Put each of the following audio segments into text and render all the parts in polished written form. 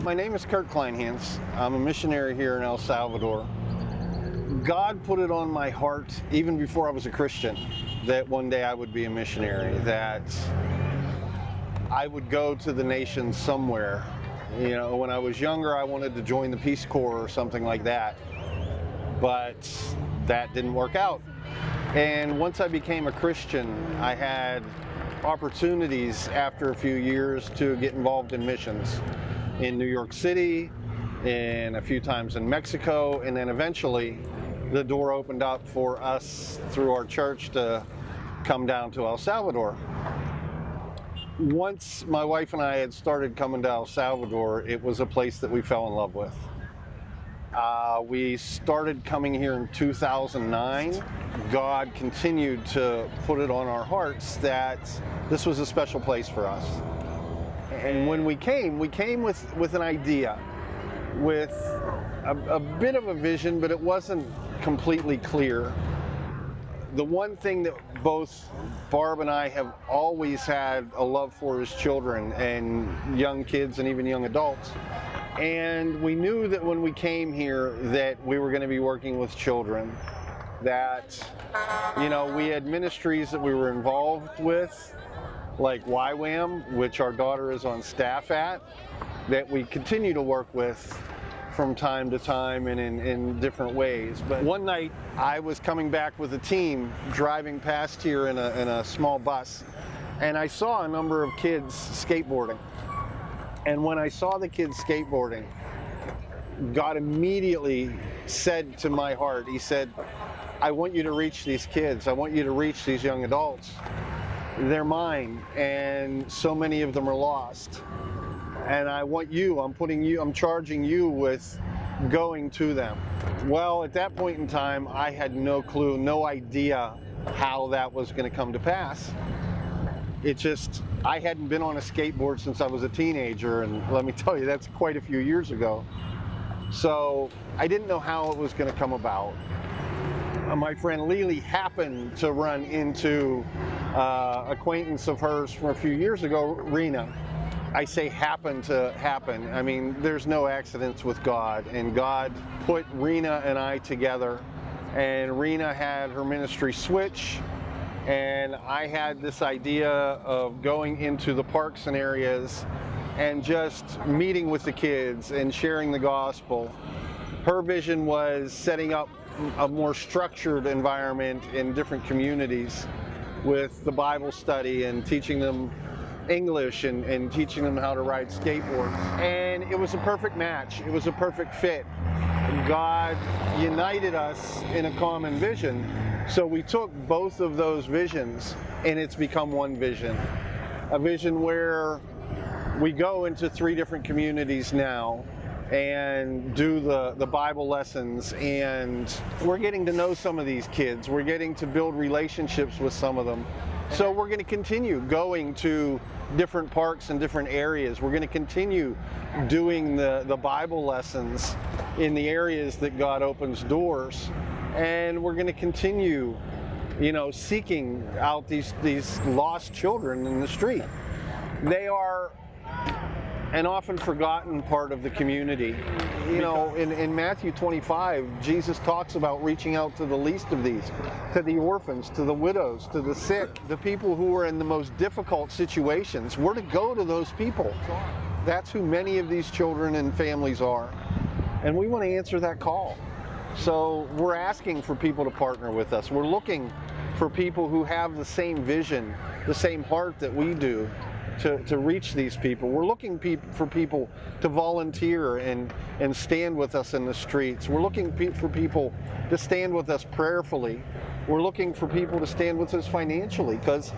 My name is Kurt Kleinhans. I'm a missionary here in El Salvador. God put it on my heart, even before I was a Christian, that one day I would be a missionary, that I would go to the nations somewhere. You know, when I was younger, I wanted to join the Peace Corps or something like that, but that didn't work out. And once I became a Christian, I had opportunities after a few years to get involved in missions in New York City, and a few times in Mexico, and then eventually the door opened up for us through our church to come down to El Salvador. Once my wife and I had started coming to El Salvador, it was a place that we fell in love with. We started coming here in 2009. God continued to put it on our hearts that this was a special place for us. And when we came with an idea, with a bit of a vision, but it wasn't completely clear. The one thing that both Barb and I have always had a love for is children and young kids and even young adults. And we knew that when we came here that we were going to be working with children, that, you know, we had ministries that we were involved with, like YWAM, which our daughter is on staff at, that we continue to work with from time to time and in different ways. But one night I was coming back with a team driving past here in a small bus, and I saw a number of kids skateboarding. And when I saw the kids skateboarding, God immediately said to my heart, He said, I want you to reach these kids. I want you to reach these young adults. They're mine, and so many of them are lost. And I want you, I'm charging you with going to them. Well, at that point in time, I had no clue, no idea how that was going to come to pass. I hadn't been on a skateboard since I was a teenager, and let me tell you, that's quite a few years ago. So I didn't know how it was going to come about. My friend Lily happened to run into acquaintance of hers from a few years ago, Rena. I say happened to happen. I mean, there's no accidents with God, and God put Rena and I together, and Rena had her ministry switch, and I had this idea of going into the parks and areas and just meeting with the kids and sharing the gospel. Her vision was setting up a more structured environment in different communities with the Bible study and teaching them English and teaching them how to ride skateboards. And it was a perfect match. It was a perfect fit. God united us in a common vision. So we took both of those visions, and it's become one vision. A vision where we go into 3 different communities now and do the Bible lessons, and we're getting to know some of these kids. We're getting to build relationships with some of them. So we're going to continue going to different parks and different areas. We're going to continue doing the Bible lessons in the areas that God opens doors. And we're going to continue, you know, seeking out these lost children in the street. They are an often forgotten part of the community. You know, in Matthew 25, Jesus talks about reaching out to the least of these, to the orphans, to the widows, to the sick, the people who are in the most difficult situations. We're to go to those people. That's who many of these children and families are. And we want to answer that call. So we're asking for people to partner with us. We're looking for people who have the same vision, the same heart that we do, to reach these people. We're looking for people to volunteer and stand with us in the streets. We're looking for people to stand with us prayerfully. We're looking for people to stand with us financially, because,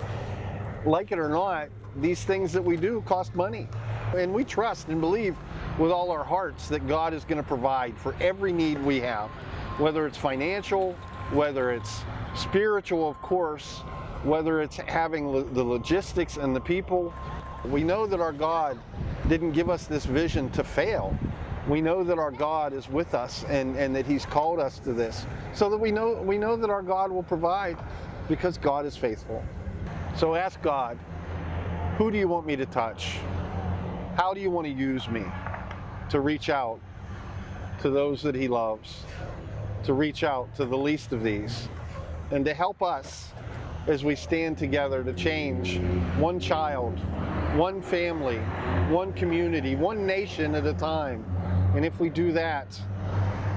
like it or not, these things that we do cost money. And we trust and believe with all our hearts that God is going to provide for every need we have, whether it's financial, whether it's spiritual, of course, whether it's having the logistics and the people. We know that our God didn't give us this vision to fail. We know that our God is with us, and that He's called us to this, so that we know that our God will provide, because God is faithful. So ask God, who do you want me to touch? How do you want to use me? to reach out to those that he loves, to reach out to the least of these, and to help us as we stand together to change one child, one family, one community, one nation at a time. And if we do that,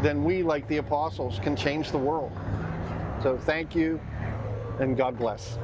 then we, like the apostles, can change the world. So thank you, and God bless.